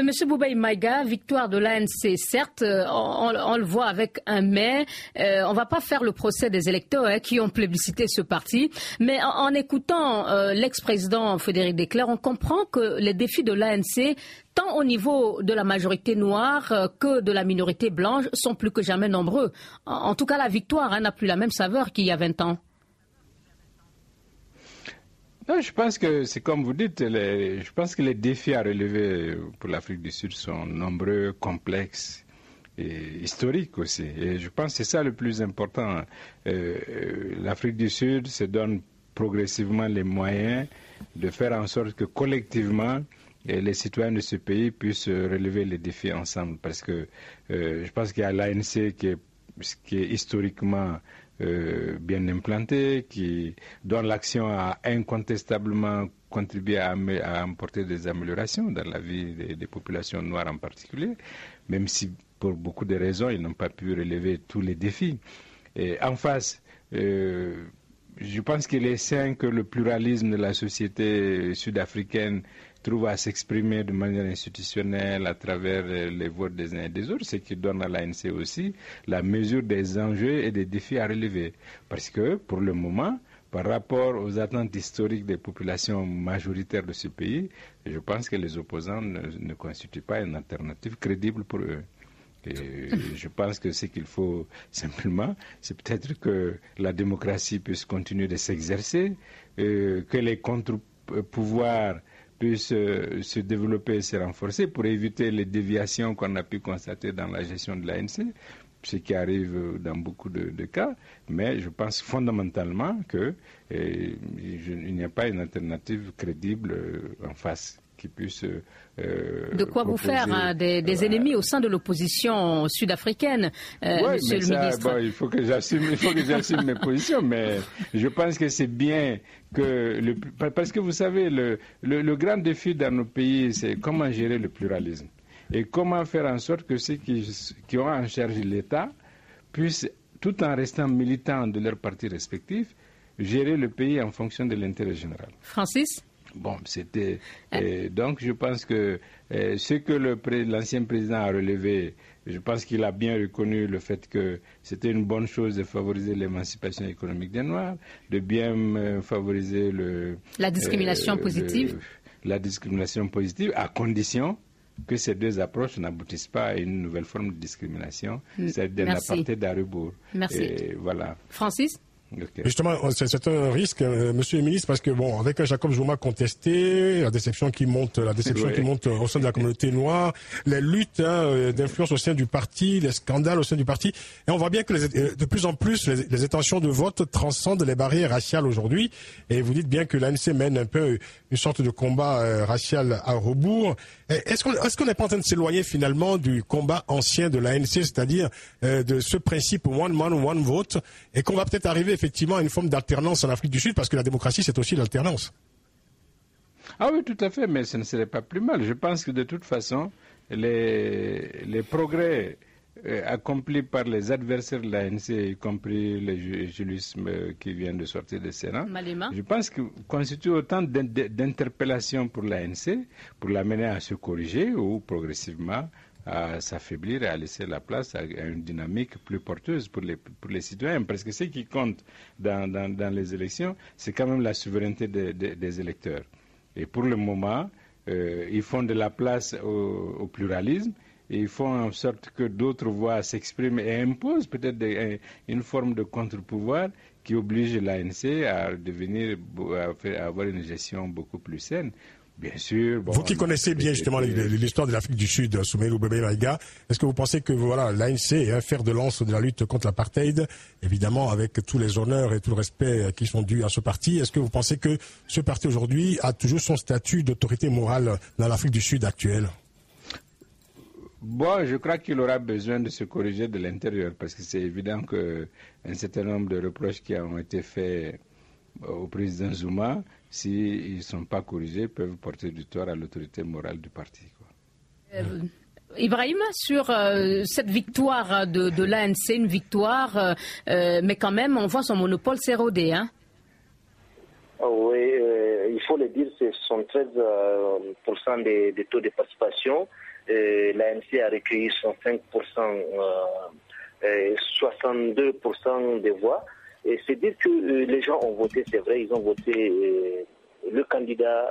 Monsieur Boubaï Maïga, victoire de l'ANC, certes, on le voit avec un mais. On ne va pas faire le procès des électeurs qui ont plébiscité ce parti. Mais en écoutant l'ex-président Frédéric Declercq, on comprend que les défis de l'ANC, tant au niveau de la majorité noire que de la minorité blanche, sont plus que jamais nombreux. En tout cas, la victoire n'a plus la même saveur qu'il y a 20 ans.
Non, je pense que c'est comme vous dites, je pense que les défis à relever pour l'Afrique du Sud sont nombreux, complexes et historiques aussi. Et je pense que c'est ça le plus important. L'Afrique du Sud se donne progressivement les moyens de faire en sorte que collectivement, les citoyens de ce pays puissent relever les défis ensemble. Parce que je pense qu'il y a l'ANC qui est historiquement bien implanté, qui dont l'action a incontestablement contribué à apporter des améliorations dans la vie des populations noires en particulier, même si pour beaucoup de raisons ils n'ont pas pu relever tous les défis. Et en face, je pense qu'il est sain que le pluralisme de la société sud-africaine trouve à s'exprimer de manière institutionnelle à travers les votes des uns et des autres, ce qui donne à l'ANC aussi la mesure des enjeux et des défis à relever. Parce que, pour le moment, par rapport aux attentes historiques des populations majoritaires de ce pays, je pense que les opposants ne constituent pas une alternative crédible pour eux. Et je pense que ce qu'il faut simplement, c'est peut-être que la démocratie puisse continuer de s'exercer, que les contre-pouvoirs puissent se développer et se renforcer pour éviter les déviations qu'on a pu constater dans la gestion de l'ANC, ce qui arrive dans beaucoup de cas. Mais je pense fondamentalement qu'il n'y a pas une alternative crédible en face qui puisse
de quoi vous faire des ennemis au sein de l'opposition sud-africaine, monsieur le ministre.
Bon, il faut que j'assume mes positions, mais je pense que c'est bien que parce que vous savez, le grand défi dans nos pays, c'est comment gérer le pluralisme et comment faire en sorte que ceux qui ont en charge l'État puissent, tout en restant militants de leurs partis respectifs, gérer le pays en fonction de l'intérêt général.
Francis ?
Bon, c'était donc je pense que ce que l'ancien président a relevé, je pense qu'il a bien reconnu le fait que c'était une bonne chose de favoriser l'émancipation économique des Noirs, de bien favoriser
la discrimination positive.
La discrimination positive, à condition que ces deux approches n'aboutissent pas à une nouvelle forme de discrimination, c'est-à-dire d'un apartheid à rebours.
Merci.
Et voilà.
Francis ?
Okay. Justement, c'est un risque, monsieur le ministre, parce que bon, avec un Jacob Zuma contesté, la déception qui monte au sein de la communauté noire, les luttes d'influence au sein du parti, les scandales au sein du parti, et on voit bien que de plus en plus les intentions de vote transcendent les barrières raciales aujourd'hui. Et vous dites bien que l'ANC mène un peu une sorte de combat racial à rebours. Est-ce qu'on n'est pas en train de s'éloigner finalement du combat ancien de l'ANC, c'est-à-dire de ce principe one man, one vote, et qu'on va peut-être arriver effectivement à une forme d'alternance en Afrique du Sud, parce que la démocratie, c'est aussi l'alternance.
Ah oui, tout à fait, mais ce ne serait pas plus mal. Je pense que de toute façon, les progrès accomplis par les adversaires de l'ANC, y compris les Julius qui viennent de sortir du Sénat, je pense que constitue autant d'interpellations pour l'ANC, pour l'amener à se corriger ou progressivement à s'affaiblir et à laisser la place à une dynamique plus porteuse pour les citoyens. Parce que ce qui compte dans les élections, c'est quand même la souveraineté des électeurs. Et pour le moment, ils font de la place au pluralisme et ils font en sorte que d'autres voix s'expriment et imposent peut-être une forme de contre-pouvoir qui oblige l'ANC à avoir une gestion beaucoup plus saine. Bien sûr. Bon,
vous qui connaissez bien justement l'histoire de l'Afrique du Sud, Soumeylou Boubèye Maïga, est-ce que vous pensez que l'ANC est un fer de lance de la lutte contre l'apartheid, évidemment avec tous les honneurs et tout le respect qui sont dus à ce parti? Est-ce que vous pensez que ce parti aujourd'hui a toujours son statut d'autorité morale dans l'Afrique du Sud actuelle?
Bon, je crois qu'il aura besoin de se corriger de l'intérieur parce que c'est évident qu'un certain nombre de reproches qui ont été faits au président Zuma, s'ils ne sont pas corrigés, peuvent porter du tort à l'autorité morale du parti.
Ibrahim, sur cette victoire de l'ANC, une victoire, mais quand même, on voit son monopole s'éroder. Hein?
Oui, il faut le dire, c'est 73% des taux de participation. L'ANC a recueilli 105%, 62% des voix. Et c'est dire que les gens ont voté, c'est vrai, ils ont voté le candidat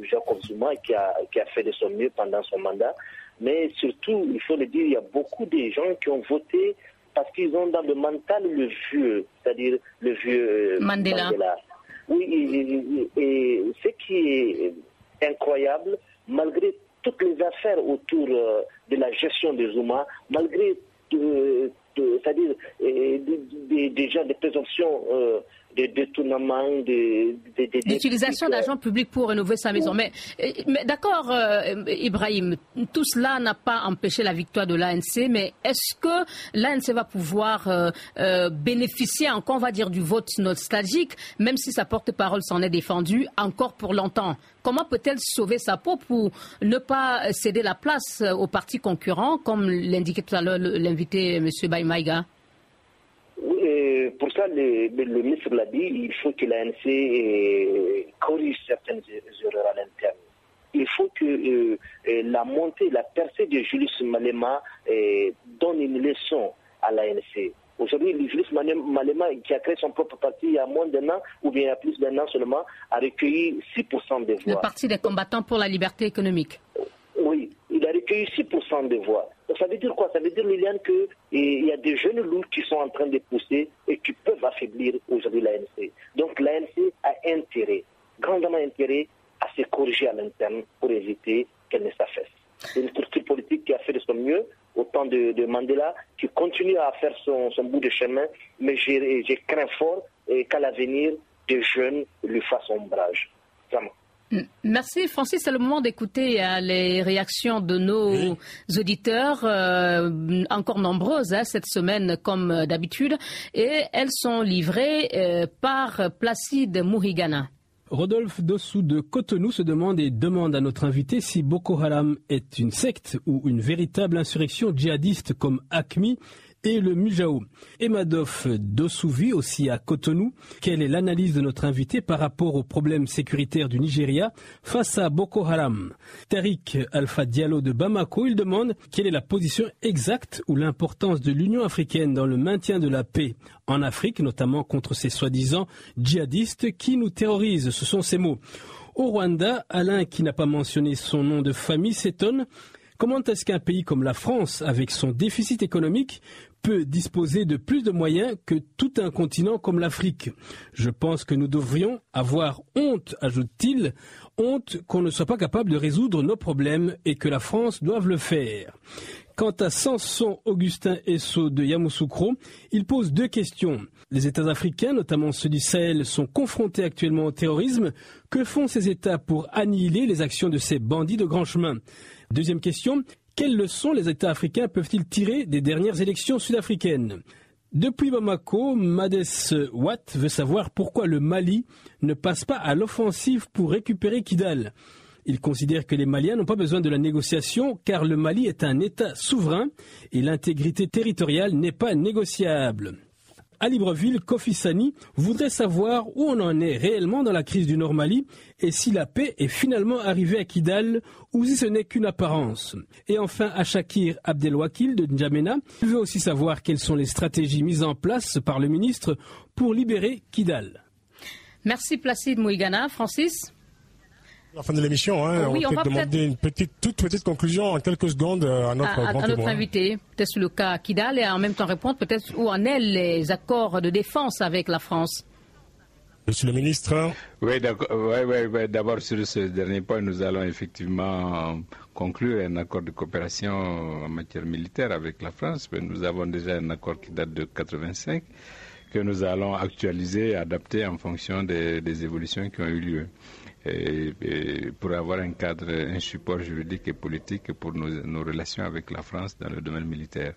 Jacob Zuma qui a fait de son mieux pendant son mandat. Mais surtout, il faut le dire, il y a beaucoup de gens qui ont voté parce qu'ils ont dans le mental le vieux, c'est-à-dire le vieux Mandela. Oui, et ce qui est incroyable, malgré toutes les affaires autour de la gestion de Zuma, malgré c'est-à-dire déjà des présomptions de détournement,
l'utilisation d'argent public pour rénover sa maison. Mais d'accord, Ibrahim, tout cela n'a pas empêché la victoire de l'ANC, mais est-ce que l'ANC va pouvoir bénéficier encore, on va dire, du vote nostalgique, même si sa porte-parole s'en est défendue encore pour longtemps? Comment peut-elle sauver sa peau pour ne pas céder la place aux partis concurrents, comme l'indiquait tout à l'heure l'invité M. Boubèye Maïga?
Oui, pour ça, le ministre l'a dit, il faut que l'ANC corrige certaines erreurs à l'interne. Il faut que la montée, la percée de Julius Malema donne une leçon à l'ANC. Aujourd'hui, Julius Malema, qui a créé son propre parti il y a moins d'un an, ou bien il y a plus d'un an seulement, a recueilli 6% des voix.
Le Parti des combattants pour la liberté économique.
Oui, il a recueilli 6% des voix. Donc ça veut dire quoi? Ça veut dire, Liliane, qu'il y a des jeunes loups qui sont en train de pousser et qui peuvent affaiblir aujourd'hui l'ANC. Donc l'ANC a intérêt, grandement intérêt, à se corriger à l'interne pour éviter qu'elle ne s'affaisse. C'est une structure politique qui a fait de son mieux au temps de Mandela, qui continue à faire son bout de chemin, mais je crains fort qu'à l'avenir, des jeunes lui fassent ombrage. Vraiment.
Merci Francis, c'est le moment d'écouter les réactions de nos auditeurs, encore nombreuses cette semaine comme d'habitude, et elles sont livrées par Placide Mourigana.
Rodolphe Dossou de Cotonou se demande et demande à notre invité si Boko Haram est une secte ou une véritable insurrection djihadiste comme AQMI et le Mujao. Emadoff Dossouvi, aussi à Cotonou, quelle est l'analyse de notre invité par rapport aux problèmes sécuritaires du Nigeria face à Boko Haram? Tariq Alpha Diallo de Bamako, il demande quelle est la position exacte ou l'importance de l'Union africaine dans le maintien de la paix en Afrique, notamment contre ces soi-disant djihadistes qui nous terrorisent. Ce sont ces mots. Au Rwanda, Alain, qui n'a pas mentionné son nom de famille, s'étonne. Comment est-ce qu'un pays comme la France, avec son déficit économique, peut disposer de plus de moyens que tout un continent comme l'Afrique? Je pense que nous devrions avoir honte, ajoute-t-il, honte qu'on ne soit pas capable de résoudre nos problèmes et que la France doive le faire. Quant à Samson Augustin Esso de Yamoussoukro, il pose deux questions. Les États africains, notamment ceux du Sahel, sont confrontés actuellement au terrorisme. Que font ces États pour annihiler les actions de ces bandits de grand chemin? Deuxième question, quelles leçons les États africains peuvent-ils tirer des dernières élections sud-africaines? Depuis Bamako, Mades Watt veut savoir pourquoi le Mali ne passe pas à l'offensive pour récupérer Kidal. Il considère que les Maliens n'ont pas besoin de la négociation car le Mali est un État souverain et l'intégrité territoriale n'est pas négociable. À Libreville, Kofi Sani voudrait savoir où on en est réellement dans la crise du Nord Mali et si la paix est finalement arrivée à Kidal ou si ce n'est qu'une apparence. Et enfin, à Shakir Abdelwakil de N'Djamena, il veut aussi savoir quelles sont les stratégies mises en place par le ministre pour libérer Kidal.
Merci Placide Mouigana. Francis?
À la fin de l'émission,
oui,
on va demander une toute petite conclusion en quelques secondes à notre
invité, peut-être sur le cas Kidal, et en même temps répondre peut-être où en est les accords de défense avec la France.
Monsieur le ministre.
Oui, d'abord sur ce dernier point, nous allons effectivement conclure un accord de coopération en matière militaire avec la France. Nous avons déjà un accord qui date de 1985 que nous allons actualiser et adapter en fonction des évolutions qui ont eu lieu. Et pour avoir un cadre, un support juridique et politique pour nos relations avec la France dans le domaine militaire.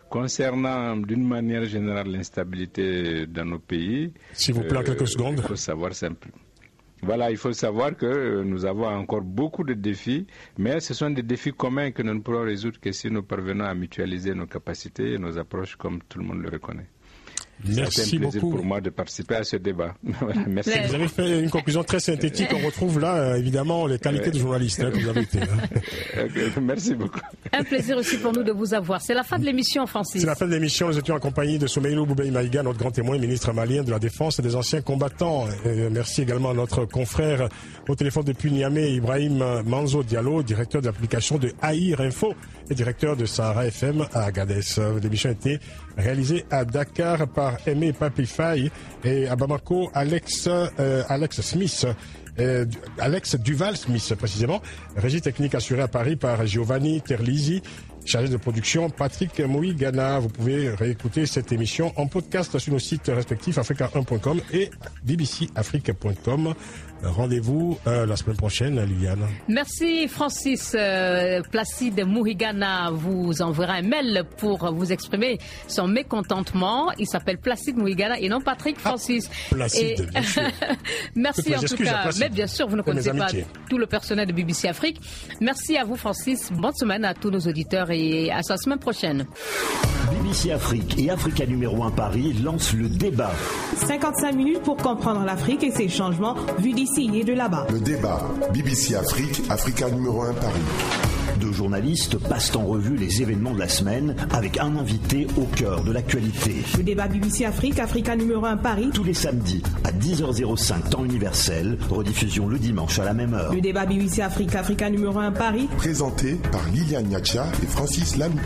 Concernant d'une manière générale l'instabilité dans nos pays,
s'il vous plaît, en quelques secondes.
Il faut savoir simple. Voilà, il faut savoir que nous avons encore beaucoup de défis, mais ce sont des défis communs que nous ne pourrons résoudre que si nous parvenons à mutualiser nos capacités et nos approches comme tout le monde le reconnaît.
Merci beaucoup.
C'est un plaisir pour moi de participer à ce débat. Merci.
Vous avez fait une conclusion très synthétique. On retrouve là, évidemment, les qualités de journaliste que vous avez été.
Merci beaucoup.
Un plaisir aussi pour nous de vous avoir. C'est la fin de l'émission, Francis.
C'est la fin de l'émission. Nous étions en compagnie de Soumeylou Boubèye Maïga, notre grand témoin, ministre malien de la Défense et des anciens combattants. Et merci également à notre confrère au téléphone depuis Niamey, Ibrahim Manzo Diallo, directeur de l'application de Aïr Info et directeur de Sahara FM à Agadez. L'émission a été réalisée à Dakar par Aimé Papifay et à Bamako, Alex Smith. Alex Duval-Smith précisément, régie technique assurée à Paris par Giovanni Terlizzi, chargé de production Patrick Mouigana. Vous pouvez réécouter cette émission en podcast sur nos sites respectifs africa1.com et bbcafrique.com. Rendez-vous la semaine prochaine, Liliane.
Merci Francis. Placide Mouigana vous enverra un mail pour vous exprimer son mécontentement. Il s'appelle Placide Mouigana et non Patrick Francis.
Placide, bien sûr.
Merci en tout cas. Mais bien sûr, vous ne connaissez pas tout le personnel de BBC Afrique. Merci à vous Francis. Bonne semaine à tous nos auditeurs et à la semaine prochaine.
BBC Afrique et Africa numéro 1 Paris lancent le débat.
55 minutes pour comprendre l'Afrique et ses changements vus d'ici et de là-bas.
Le débat BBC Afrique, Africa numéro 1 Paris.
Deux journalistes passent en revue les événements de la semaine avec un invité au cœur de l'actualité.
Le débat BBC Afrique, Africa numéro 1 Paris.
Tous les samedis à 10h05 temps universel, rediffusion le dimanche à la même heure.
Le débat BBC Afrique, Africa numéro 1 Paris.
Présenté par Liliane Niacha et Francis Laloupo.